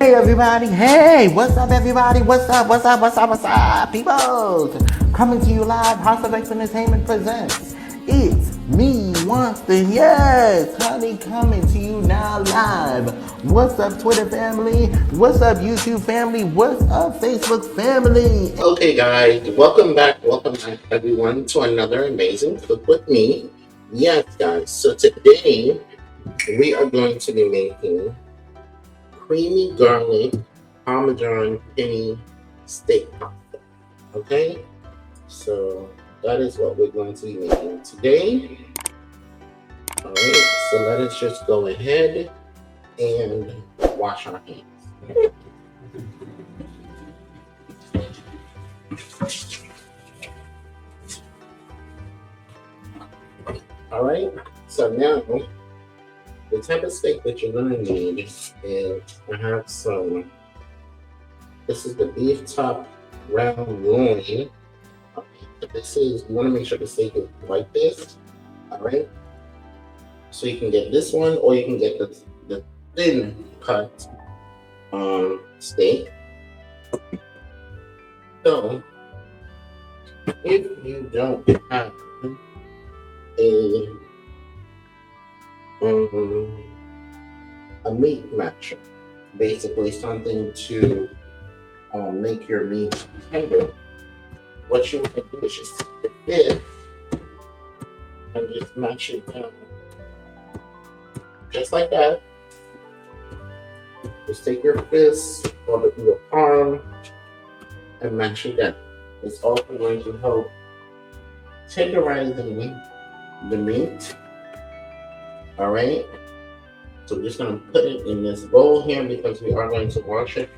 Hey everybody, hey, what's up everybody, what's up, people? Coming to you live, House of X Entertainment presents, it's me, Winston, yes, honey, coming to you now live. What's up Twitter family, what's up YouTube family, what's up Facebook family? Okay guys, welcome back everyone to another amazing cook with me. Yes guys, so today we are going to be making creamy garlic Parmesan penny steak pasta. Okay, so that is what we're going to be making today. Alright, so let us just go ahead and wash our hands. Alright, so now the type of steak that you're going to need is I have some, this is the beef top round loin. Okay, so this is, you want to make sure the steak is like this. Alright, so you can get this one or you can get the thin cut steak. So if you don't have a meat matcher, basically something to make your meat tender, what you want to do is just take this and just match it down, just like that. Just take your fist or your arm and match it down. It's also going to help tenderize the meat. All right. So we're just going to put it in this bowl here because we are going to wash it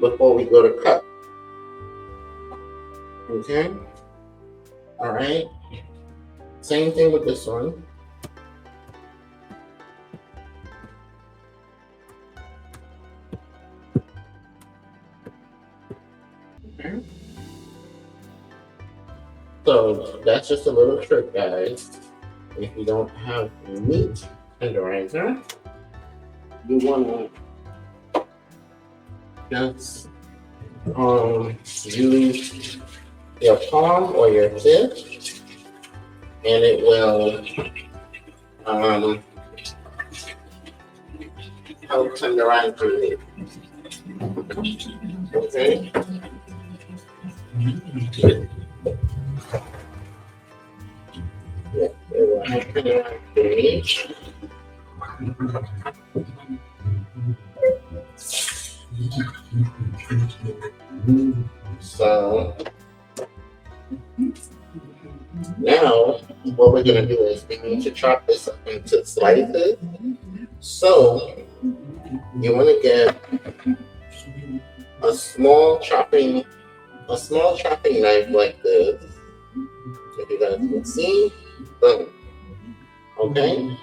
before we go to cut. Okay. All right. Same thing with this one. Okay. So that's just a little trick, guys. If you don't have a meat tenderizer, you want to just use your palm or your fist, and it will help tenderize your meat. Okay. Yeah, it will help tenderize your meat. So now what we're going to do is we need to chop this up into slices. So you want to get a small chopping knife like this. If you guys can see, boom. Okay,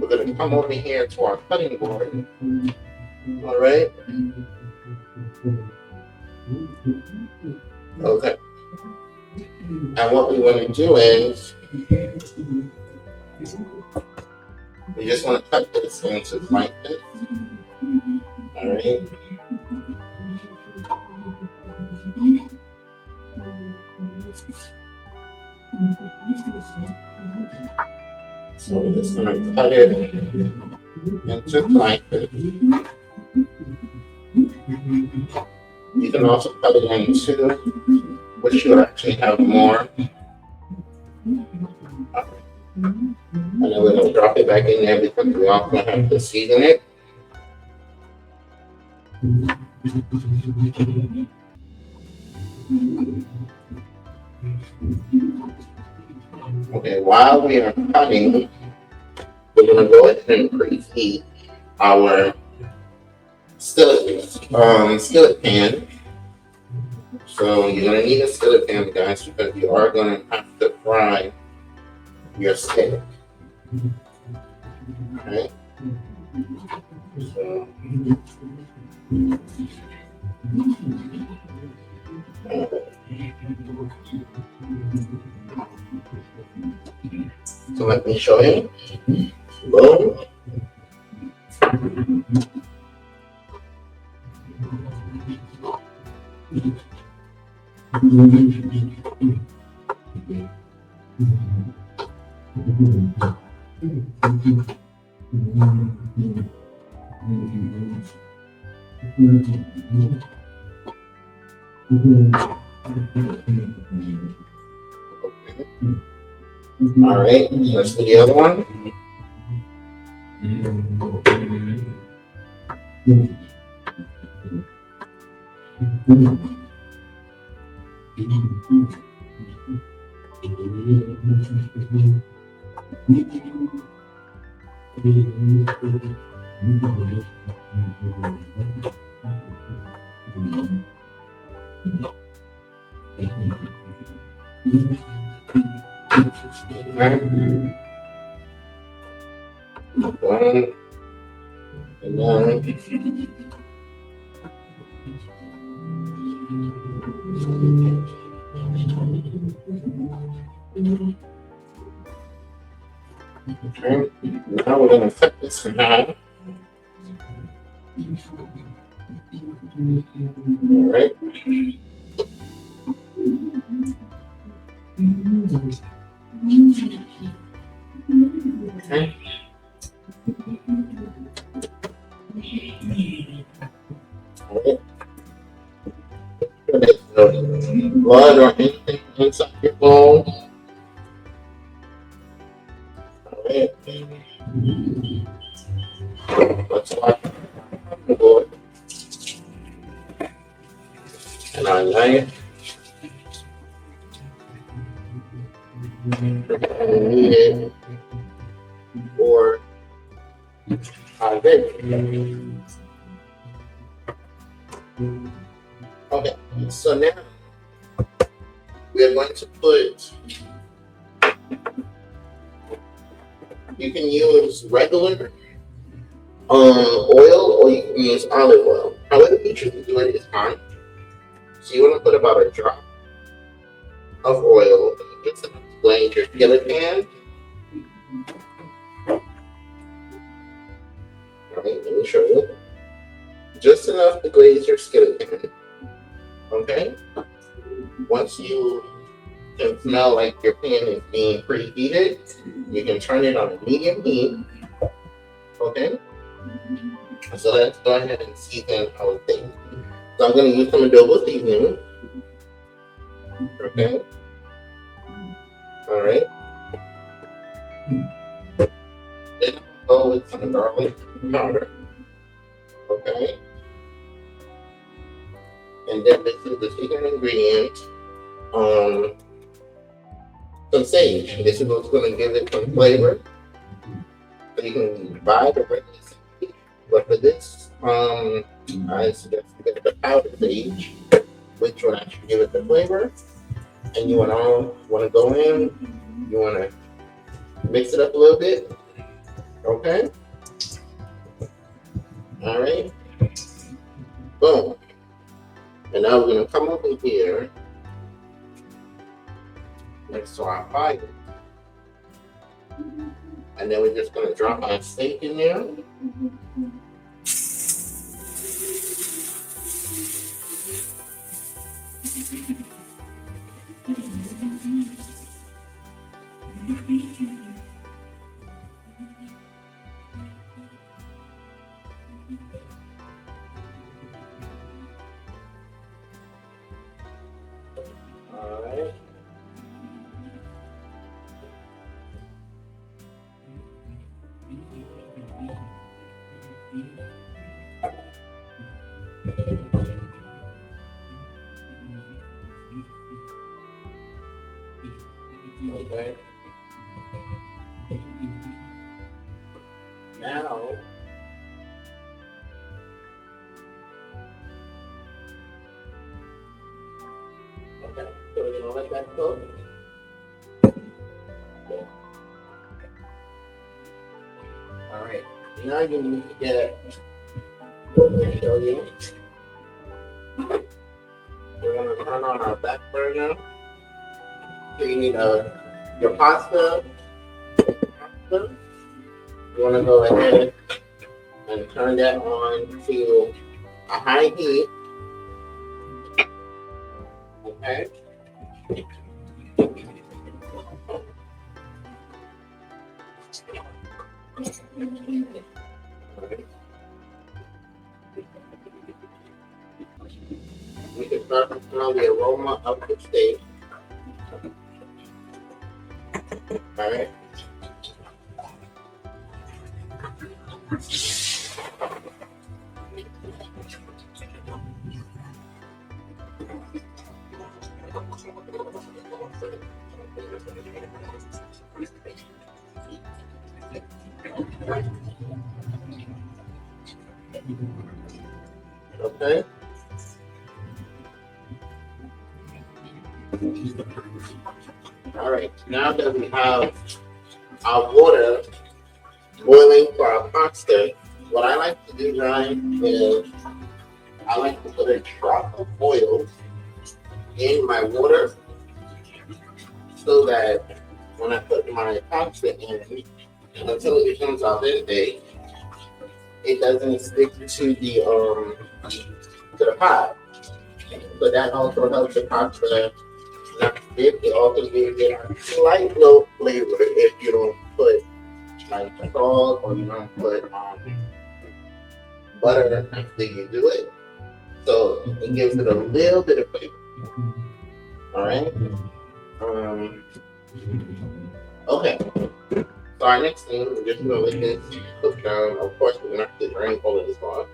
we're going to come over here to our cutting board. All right. Okay. And what we want to do is we just want to cut this into slices. All right. So we're just going to cut it into slices. You can also cut it into which you actually have more. And then we're going to drop it back in there because we also have to season it. Okay, while we are cutting, we're going to go ahead and preheat our skillet pan. So you're going to need a skillet pan, guys, because you are going to have to fry your steak. Okay. So let me show you. Boom. All right, let's do the other one. One, and then okay. Now we're gonna cut this in half. All right. Okay. All right. There's no blood or anything inside your bone. All right. Let's watch the board. And our knife. And we need it for our veggie. Okay, so now we are going to put, you can use regular oil or you can use olive oil. However you choose to do it is fine. So you want to put about a drop of oil, just enough to glaze your skillet pan. Alright, let me show you. Just enough to glaze your skillet pan. Okay? Once you can smell like your pan is being preheated, you can turn it on a medium heat. Okay? So let's go ahead and season our thing. So I'm going to use some adobo seasoning. Okay? Alright. Then I'll go with some garlic powder. Okay? And then this is the secret ingredient. Some sage. This is what's going to give it some flavor. So you can buy the regular sage, but for this, I suggest you get the powdered sage, which will actually give it the flavor. And you want to go in. You want to mix it up a little bit. Okay. All right. Boom. And now we're going to come over here next to our fire. And then we're just going to drop our steak in there. All right. Okay. Now, okay, so we're gonna let that cook. All right. Now you need to get. Let me show you. We're gonna turn on our back burner. So you need your pasta. You want to go ahead and turn that on to a high heat. Okay. Alright. We can start to smell the aroma of the steak. Alright. Okay. Alright. Now that we have our water boiling for our pasta, what I like to do, guys, is I like to put a drop of oil in my water so that when I put my pasta in, until it becomes al dente, it doesn't stick to the pot. So that also helps the pasta not stick. It also gives it a slight low flavor if you don't put like salt or you don't put butter after you do it. So it gives it a little bit of flavor. Alright? Okay. So our next thing, we're just gonna let this cook down. Of course, we're gonna have to drain all of this off,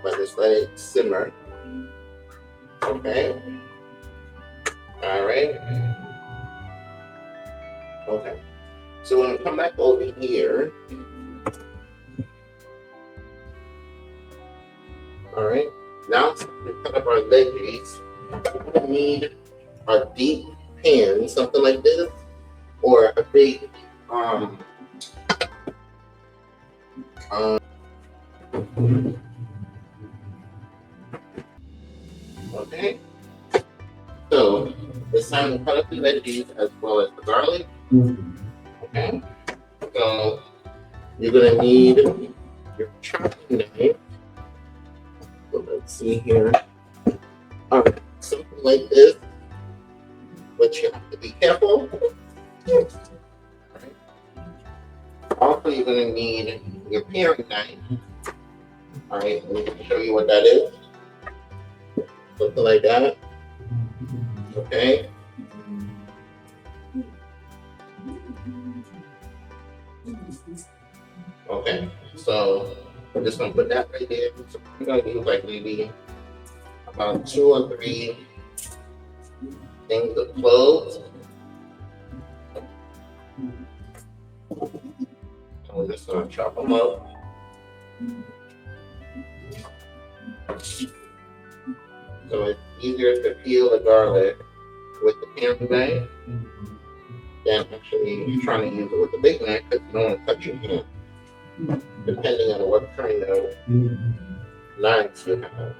but just let it simmer. Okay. Alright. Okay. So when we come back over here, alright, now to cut up our veggies, we're gonna need a deep pan, something like this, or a big okay. So it's time to cut up the veggies as well as the garlic. Okay. So you're gonna need your chopping knife. So let's see here. Alright, something like this, but you have to be careful. Alright. Also, you're gonna need your paring knife. Alright, let me show you what that is. Something like that. Okay. Okay. So I'm just gonna put that right there. So I'm gonna use like maybe about 2 or 3 things of cloves. And we're just gonna chop them up. So it's easier to peel the garlic with the paring knife than actually trying to use it with the big knife because you don't want to cut your hand, depending on what kind of knives you have.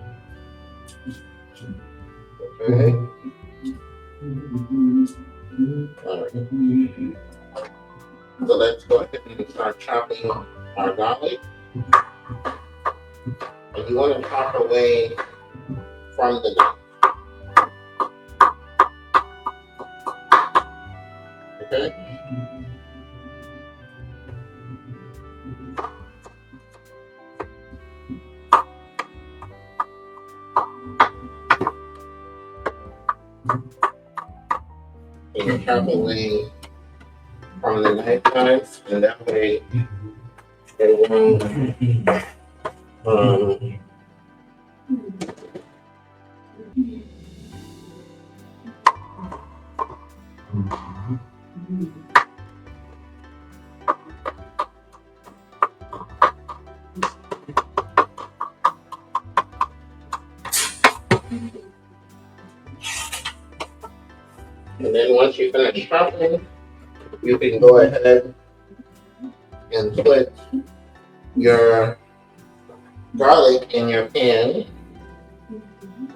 Okay. Alright. So let's go ahead and start chopping our garlic. And you want to chop away from the knife. Okay? And you chop away from the knife guys, and that way it won't and then once you finish chopping, you can go ahead and put your garlic in your pan.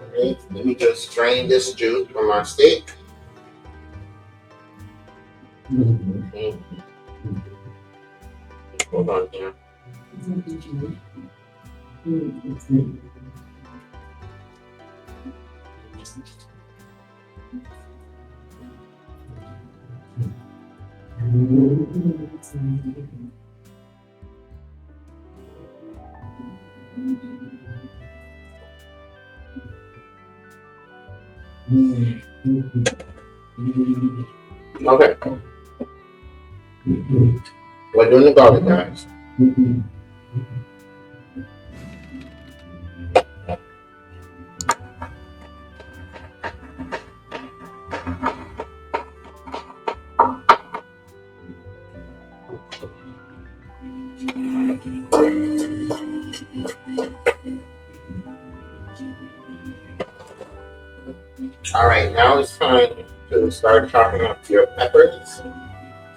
Okay, let me just strain this juice from our steak. Okay. Hold on here. Okay, we're doing the garlic, guys. All right, now it's time to start chopping up your peppers.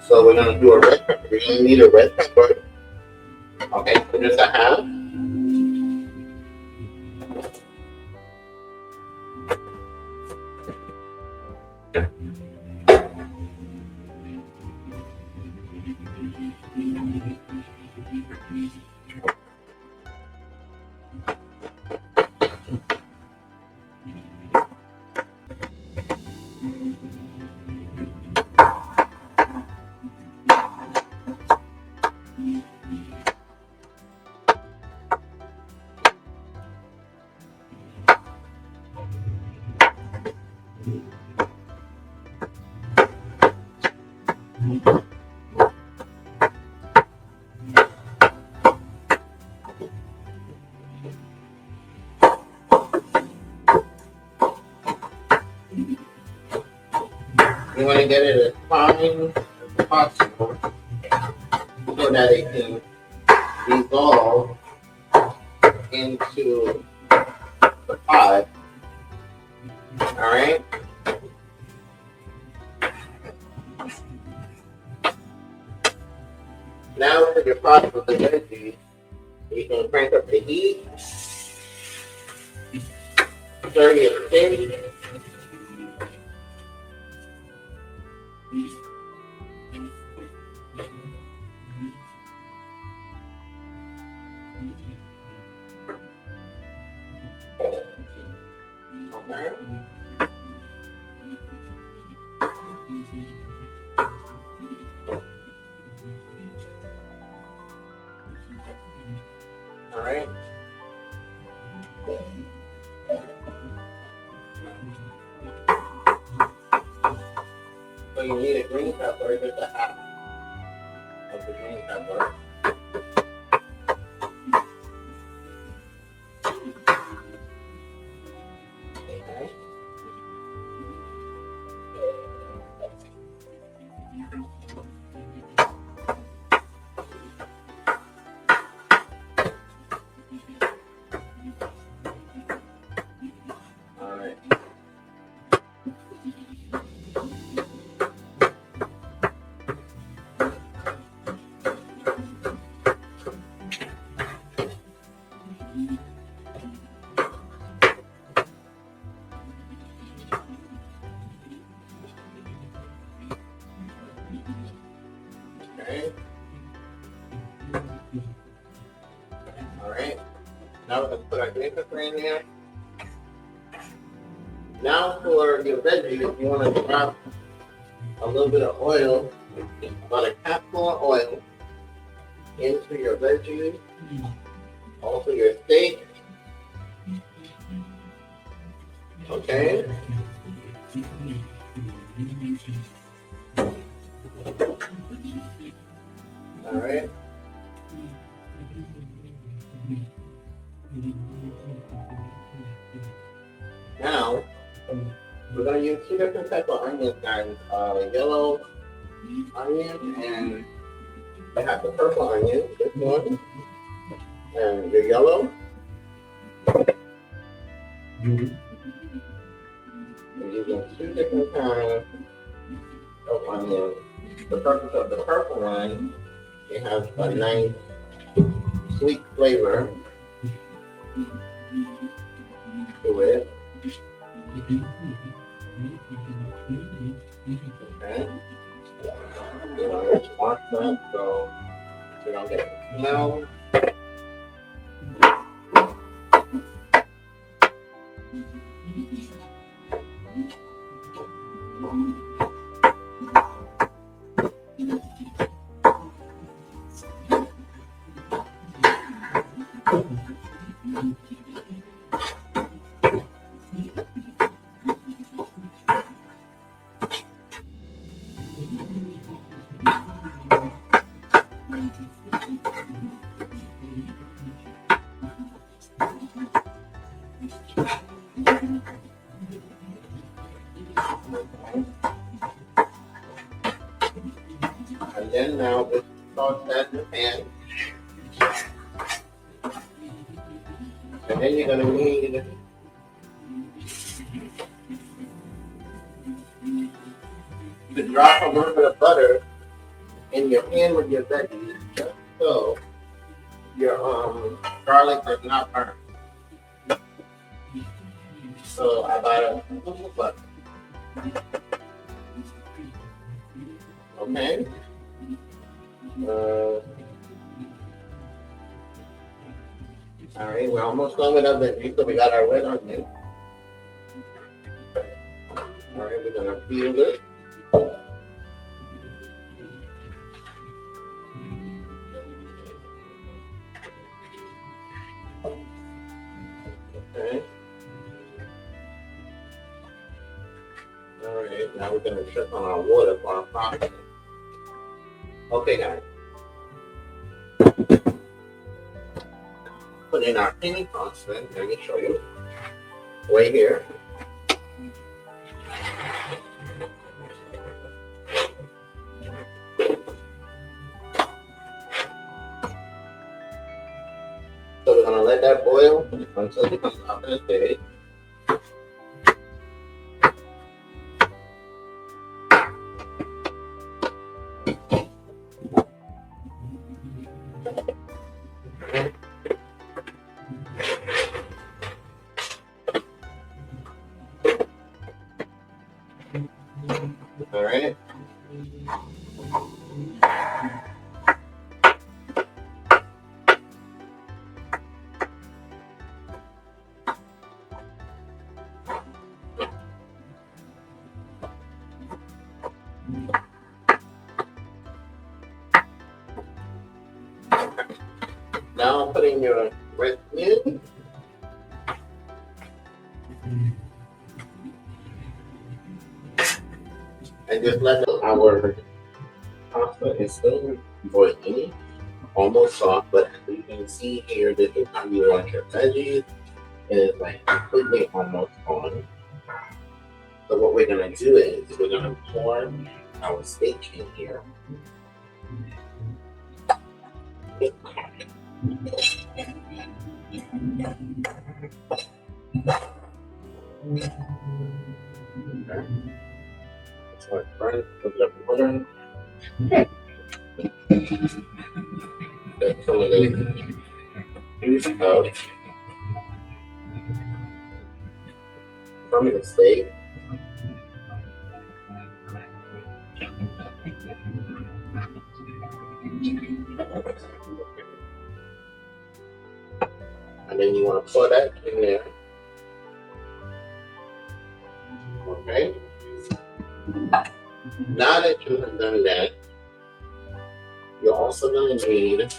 So we're gonna do a red pepper. We're gonna need a red pepper. Okay, so just a half. You want to get it as fine as possible so that it can dissolve into the pot. All right. Now for your pot with the veggies, you can crank up the heat, stir your steak. Okay. All right. So you need a green pepper, just a half of the green pepper. Okay. All right. Okay. All right. Now we're gonna put our green pepper in there. Now for your veggies, you want to drop a little bit of oil, about a capful of oil, into your veggies, also your steak. Okay. All right. Now we're gonna use two different types of onions, guys. Yellow onion, and I have the purple onion. This one, and the yellow. We're using two different kinds of onions. The purpose of the purple one, it has a nice sweet flavor to it. Okay. You know, it's washed up, so you don't get the smell. And then now we toss that in the pan. And then you're gonna need to drop a little bit of butter in your pan with your veggies, just so your garlic does not burn. So about a little butter. Okay. All right, we're almost done with our veggies, so we got our red onion. All right, we're gonna peel it. Okay. All right, now we're gonna check on our water for our pasta. Okay, guys. Put in our penne pasta. Let me show you. Right here. So we're gonna let that boil until it comes out of the stage. All right. Now put in your red onion. And just let our pasta is still boiling, almost soft, but as you can see here, this is how you want your veggies. It is like completely almost on. So what we're gonna do is we're gonna pour our steak in here. Okay. So it's burnt, put it up in water. Get some of the juice out from the steak. And then you want to pour that in there. Okay. Now that you have done that, you're also going to need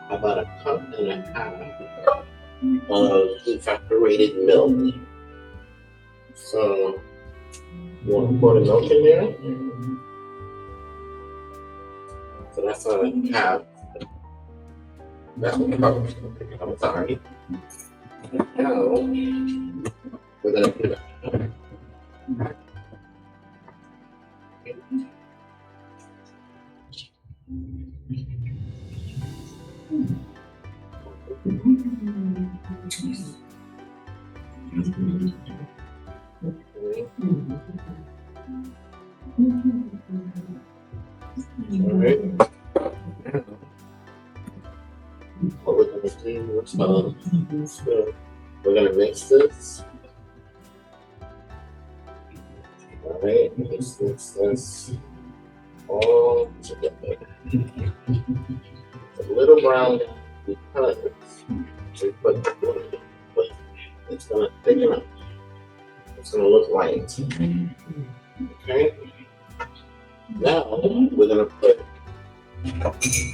about a cup and a half of evaporated milk. So you want to pour the milk in there. So that's what I have. That's what I'm sorry. Now we're going to do that. Alright. What we're going to do is we're going to mix this. Alright, let's mix this all together. It's a little brown because we put the water in, but it's going to thicken up. It's going to look white. Okay. Now we're gonna put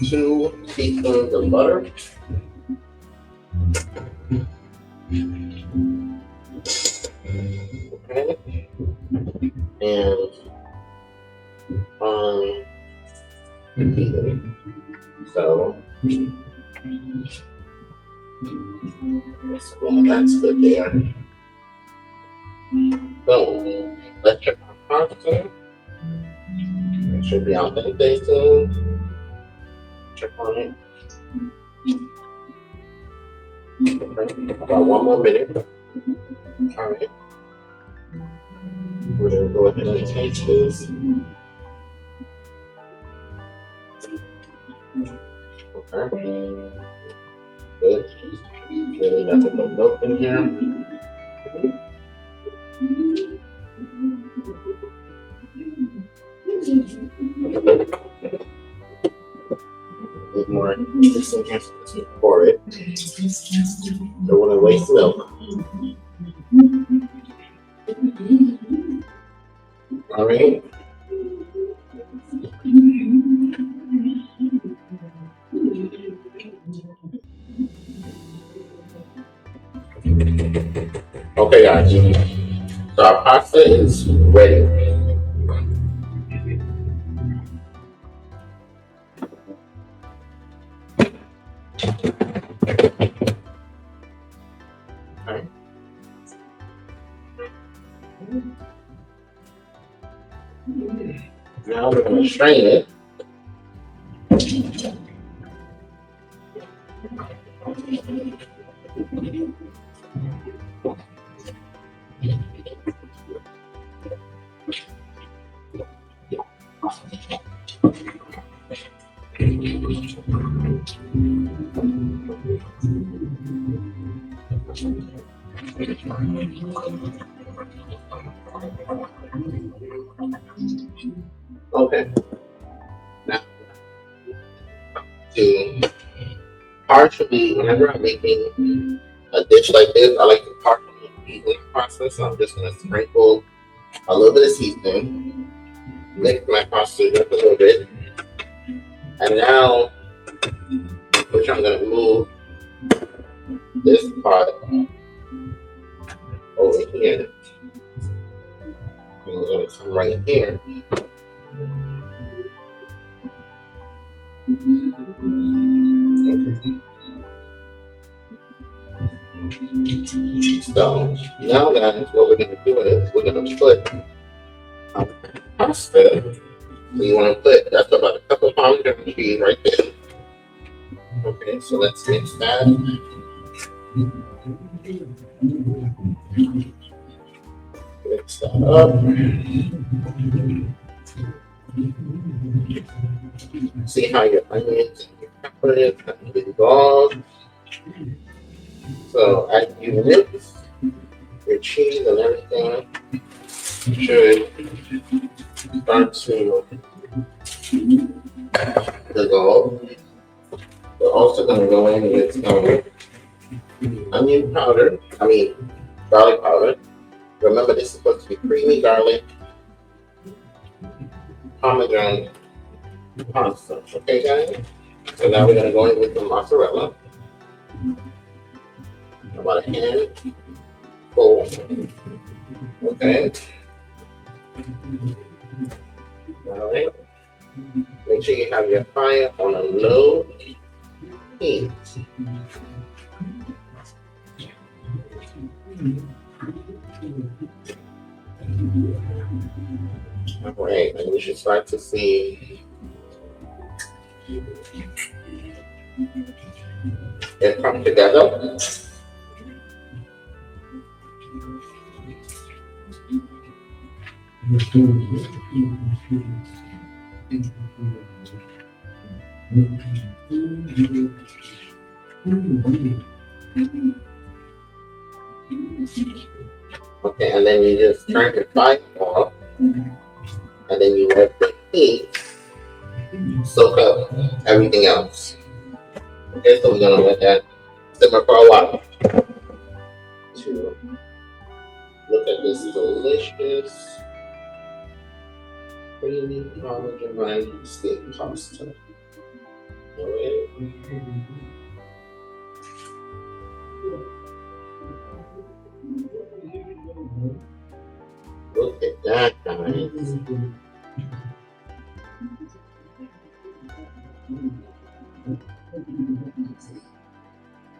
2 teaspoons of butter. Okay. And so that's good there. Boom. Let's check our pasta. It should be al dente soon. Check on it. Okay. About 1 more minute. Alright. We're gonna go ahead and taste this. Okay. Good. Really nothing but milk in here. A little more just in case to pour it. Don't want to waste milk. Alright. Okay, guys. So our pasta is ready. Okay. Now we're going to strain it. Okay. Now, to partially, whenever I'm making a dish like this, I like to partially season the pasta. So I'm just going to sprinkle a little bit of seasoning, mix my pasta just a little bit, and now, which I'm going to move this part over here. And we're going to come right here. So now guys, what we're going to do is we're going to put our pasta. So you want to put, that's about a couple of pounds of cheese right there. Okay, so let's mix that. Mix that up. See how your onions and your peppers kind of dissolve. So as you mix your cheese and everything, should start to dissolve. We're also going to go in with some onion powder, garlic powder. Remember, this is supposed to be creamy garlic, Parmesan pasta. Okay, guys? So now we're going to go in with the mozzarella. About a handful. Okay. All right. Make sure you have your fire on a low heat. All right, and you should start to see it come together. Okay, and then you just turn your fire off, and then you let the heat soak up everything else. Okay, so we're gonna let that simmer for a while to look at this delicious creamy Parmesan steak pasta. Alright. Look at that, guys.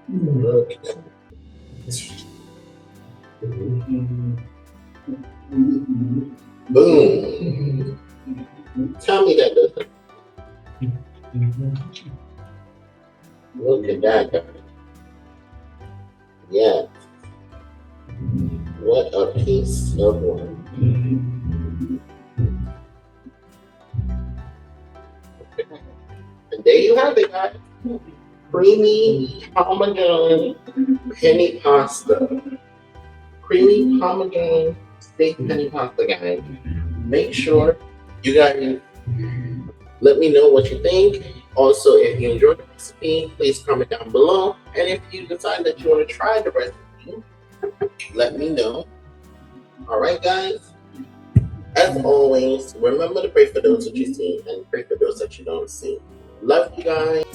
Look at that. Boom. Tell me that doesn't. Look at that, guys. Yeah. What a piece of one. And there you have it, guys. Creamy Parmesan penny pasta. Creamy Parmesan steak penny pasta, guys. Make sure you guys let me know what you think. Also, if you enjoyed the recipe, please comment down below. And if you decide that you want to try the recipe, let me know. Alright, guys. As always, remember to pray for those that you see and pray for those that you don't see. Love you guys.